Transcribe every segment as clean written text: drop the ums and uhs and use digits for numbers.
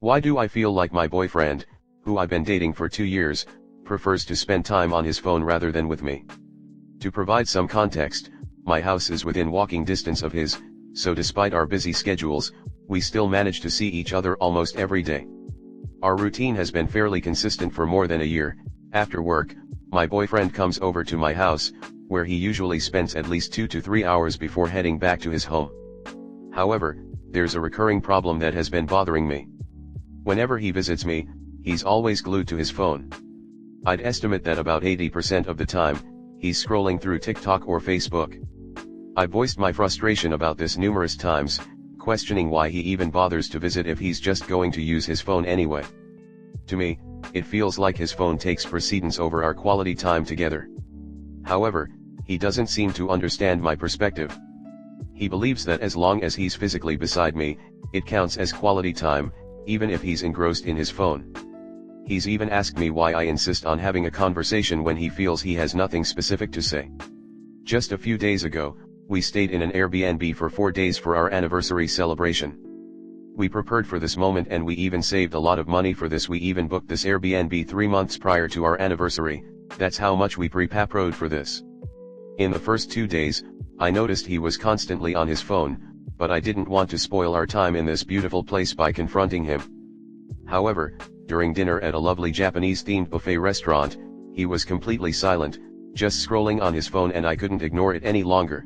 Why do I feel like my boyfriend, who I've been dating for 2 years, prefers to spend time on his phone rather than with me? To provide some context, my house is within walking distance of his, so despite our busy schedules, we still manage to see each other almost every day. Our routine has been fairly consistent for more than a year. After work, my boyfriend comes over to my house, where he usually spends at least 2 to 3 hours before heading back to his home. However, there's a recurring problem that has been bothering me. Whenever he visits me, he's always glued to his phone. I'd estimate that about 80% of the time, he's scrolling through TikTok or Facebook. I voiced my frustration about this numerous times, questioning why he even bothers to visit if he's just going to use his phone anyway. To me, it feels like his phone takes precedence over our quality time together. However, he doesn't seem to understand my perspective. He believes that as long as he's physically beside me, it counts as quality time, even if he's engrossed in his phone. He's even asked me why I insist on having a conversation when he feels he has nothing specific to say. Just a few days ago, we stayed in an Airbnb for 4 days for our anniversary celebration. We prepared for this moment and we even saved a lot of money for this. We even booked this Airbnb 3 months prior to our anniversary. That's how much we prepared for this. In the first 2 days, I noticed he was constantly on his phone, but I didn't want to spoil our time in this beautiful place by confronting him. However, during dinner at a lovely Japanese-themed buffet restaurant, he was completely silent, just scrolling on his phone, and I couldn't ignore it any longer.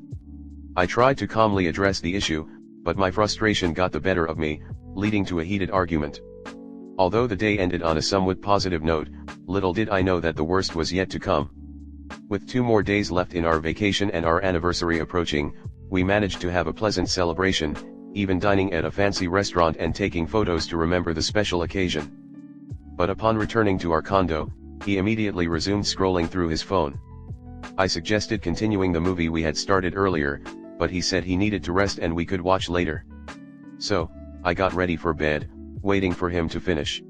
I tried to calmly address the issue, but my frustration got the better of me, leading to a heated argument. Although the day ended on a somewhat positive note, little did I know that the worst was yet to come. With 2 more days left in our vacation and our anniversary approaching, we managed to have a pleasant celebration, even dining at a fancy restaurant and taking photos to remember the special occasion. But upon returning to our condo, he immediately resumed scrolling through his phone. I suggested continuing the movie we had started earlier, but he said he needed to rest and we could watch later. So, I got ready for bed, waiting for him to finish.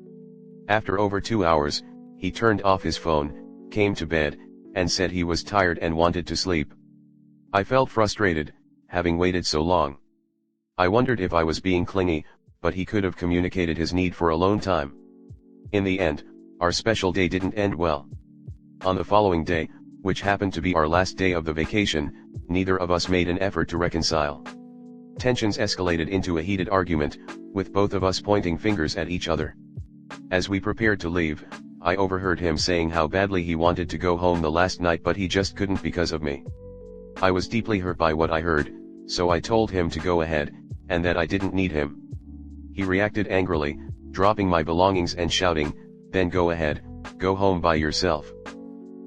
After over 2 hours, he turned off his phone, came to bed, and said he was tired and wanted to sleep. I felt frustrated, having waited so long. I wondered if I was being clingy, but he could have communicated his need for alone time. In the end, our special day didn't end well. On the following day, which happened to be our last day of the vacation, neither of us made an effort to reconcile. Tensions escalated into a heated argument, with both of us pointing fingers at each other. As we prepared to leave, I overheard him saying how badly he wanted to go home the last night but he just couldn't because of me. I was deeply hurt by what I heard, so I told him to go ahead, and that I didn't need him. He reacted angrily, dropping my belongings and shouting, "Then go ahead, go home by yourself."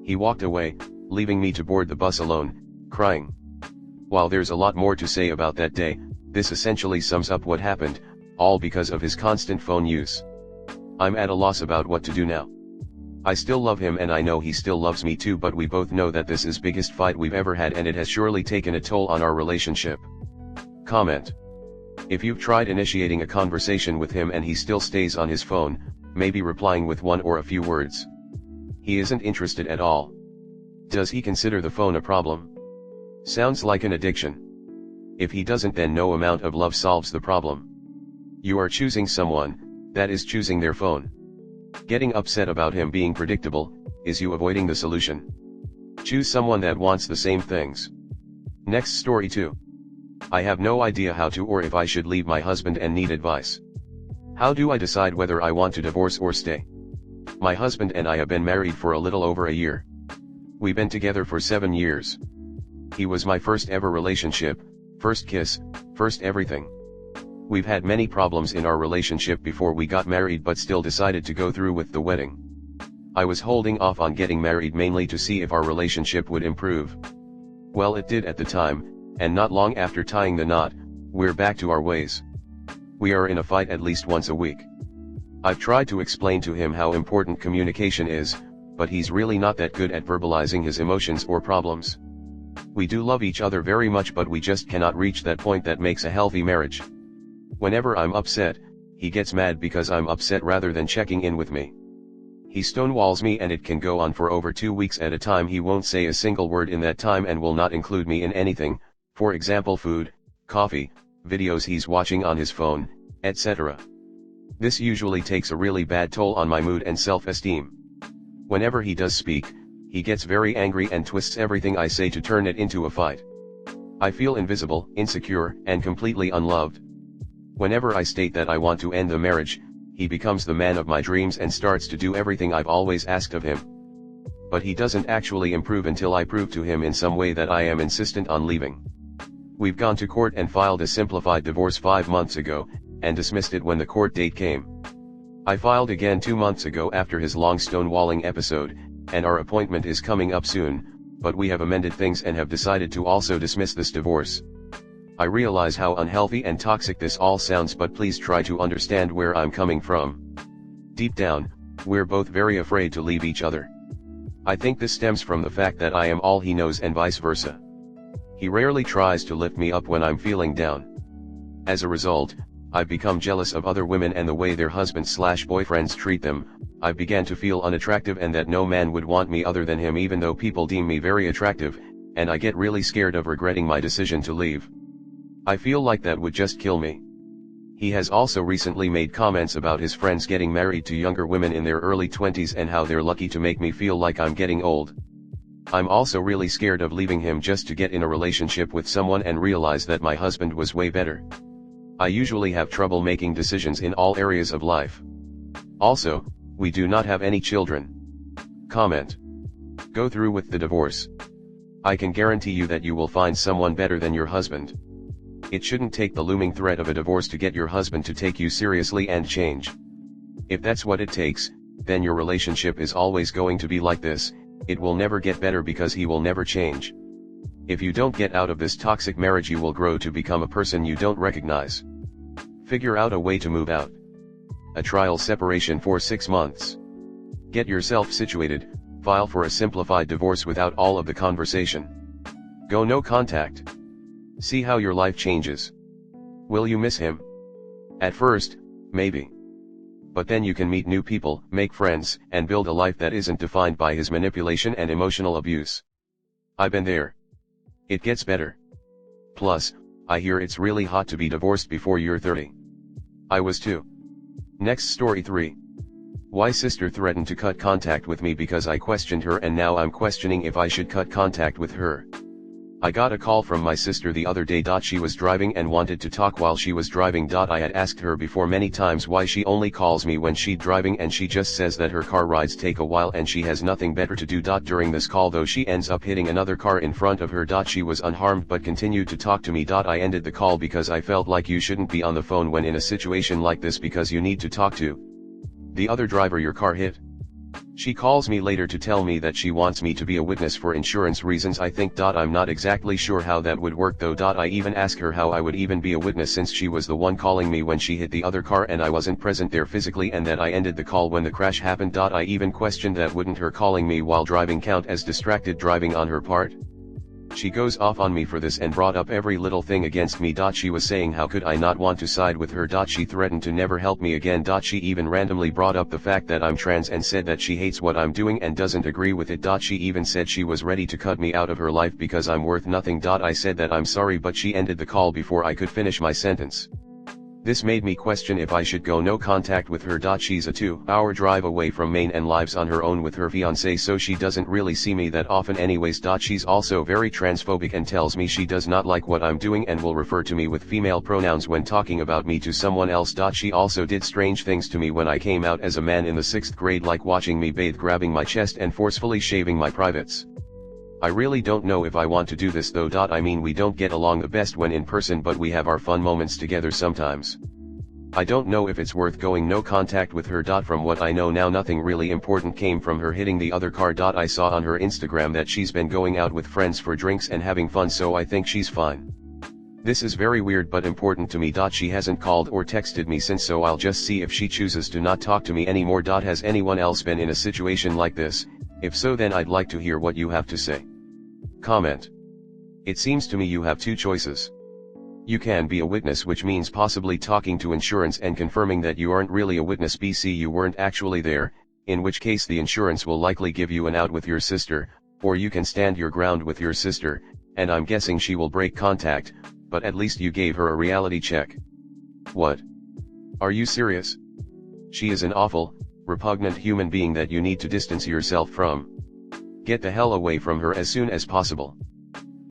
He walked away, leaving me to board the bus alone, crying. While there's a lot more to say about that day, this essentially sums up what happened, all because of his constant phone use. I'm at a loss about what to do now. I still love him and I know he still loves me too, but we both know that this is biggest fight we've ever had and it has surely taken a toll on our relationship. Comment. If you've tried initiating a conversation with him and he still stays on his phone, maybe replying with 1 or a few words. He isn't interested at all. Does he consider the phone a problem? Sounds like an addiction. If he doesn't, then no amount of love solves the problem. You are choosing someone, that is choosing their phone. Getting upset about him being predictable, is you avoiding the solution. Choose someone that wants the same things. Next story 2. I have no idea how to or if I should leave my husband and need advice. How do I decide whether I want to divorce or stay? My husband and I have been married for a little over a year. We've been together for 7 years. He was my first ever relationship, first kiss, first everything. We've had many problems in our relationship before we got married but still decided to go through with the wedding. I was holding off on getting married mainly to see if our relationship would improve. Well, it did at the time, and not long after tying the knot, we're back to our ways. We are in a fight at least once a week. I've tried to explain to him how important communication is, but he's really not that good at verbalizing his emotions or problems. We do love each other very much, but we just cannot reach that point that makes a healthy marriage. Whenever I'm upset, he gets mad because I'm upset rather than checking in with me. He stonewalls me and it can go on for over 2 weeks at a time. He won't say a single word in that time and will not include me in anything, for example food, coffee, videos he's watching on his phone, etc. This usually takes a really bad toll on my mood and self-esteem. Whenever he does speak, he gets very angry and twists everything I say to turn it into a fight. I feel invisible, insecure, and completely unloved. Whenever I state that I want to end the marriage, he becomes the man of my dreams and starts to do everything I've always asked of him. But he doesn't actually improve until I prove to him in some way that I am insistent on leaving. We've gone to court and filed a simplified divorce 5 months ago, and dismissed it when the court date came. I filed again 2 months ago after his long stonewalling episode, and our appointment is coming up soon, but we have amended things and have decided to also dismiss this divorce. I realize how unhealthy and toxic this all sounds, but please try to understand where I'm coming from. Deep down, we're both very afraid to leave each other. I think this stems from the fact that I am all he knows and vice versa. He rarely tries to lift me up when I'm feeling down. As a result, I've become jealous of other women and the way their husbands/boyfriends treat them. I began to feel unattractive and that no man would want me other than him, even though people deem me very attractive, and I get really scared of regretting my decision to leave. I feel like that would just kill me. He has also recently made comments about his friends getting married to younger women in their early 20s and how they're lucky to make me feel like I'm getting old. I'm also really scared of leaving him just to get in a relationship with someone and realize that my husband was way better. I usually have trouble making decisions in all areas of life. Also, we do not have any children. Comment. Go through with the divorce. I can guarantee you that you will find someone better than your husband. It shouldn't take the looming threat of a divorce to get your husband to take you seriously and change. If that's what it takes, then your relationship is always going to be like this. It will never get better because he will never change. If you don't get out of this toxic marriage, you will grow to become a person you don't recognize. Figure out a way to move out. A trial separation for 6 months. Get yourself situated, file for a simplified divorce without all of the conversation. Go no contact. See how your life changes. Will you miss him? At first, maybe. But then you can meet new people, make friends, and build a life that isn't defined by his manipulation and emotional abuse. I've been there. It gets better. Plus, I hear it's really hot to be divorced before you're 30. I was too. Next story 3. Why sister threatened to cut contact with me because I questioned her, and now I'm questioning if I should cut contact with her. I got a call from my sister the other day. She was driving and wanted to talk while she was driving. I had asked her before many times why she only calls me when she's driving, and she just says that her car rides take a while and she has nothing better to do. During this call, though, she ends up hitting another car in front of her. She was unharmed but continued to talk to me. I ended the call because I felt like you shouldn't be on the phone when in a situation like this because you need to talk to the other driver your car hit. She calls me later to tell me that she wants me to be a witness for insurance reasons. I think. I'm not exactly sure how that would work though. I even ask her how I would even be a witness since she was the one calling me when she hit the other car and I wasn't present there physically, and that I ended the call when the crash happened. I even questioned that wouldn't her calling me while driving count as distracted driving on her part? She goes off on me for this and brought up every little thing against me. She was saying how could I not want to side with her. She threatened to never help me again. She even randomly brought up the fact that I'm trans and said that she hates what I'm doing and doesn't agree with it. She even said she was ready to cut me out of her life because I'm worth nothing. I said that I'm sorry, but she ended the call before I could finish my sentence. This made me question if I should go no contact with her. She's a 2-hour drive away from Maine and lives on her own with her fiancé, so she doesn't really see me that often anyways. She's also very transphobic and tells me she does not like what I'm doing and will refer to me with female pronouns when talking about me to someone else. She also did strange things to me when I came out as a man in the 6th grade, like watching me bathe, grabbing my chest and forcefully shaving my privates. I really don't know if I want to do this though. I mean, we don't get along the best when in person, but we have our fun moments together sometimes. I don't know if it's worth going no contact with her. From what I know now, nothing really important came from her hitting the other car. I saw on her Instagram that she's been going out with friends for drinks and having fun, so I think she's fine. This is very weird but important to me. She hasn't called or texted me since, so I'll just see if she chooses to not talk to me anymore. Has anyone else been in a situation like this? If so, then I'd like to hear what you have to say. Comment. It seems to me you have 2 choices. You can be a witness, which means possibly talking to insurance and confirming that you aren't really a witness, BC you weren't actually there, in which case the insurance will likely give you an out with your sister, or you can stand your ground with your sister, and I'm guessing she will break contact, but at least you gave her a reality check. What? Are you serious? She is an awful, repugnant human being that you need to distance yourself from. Get the hell away from her as soon as possible.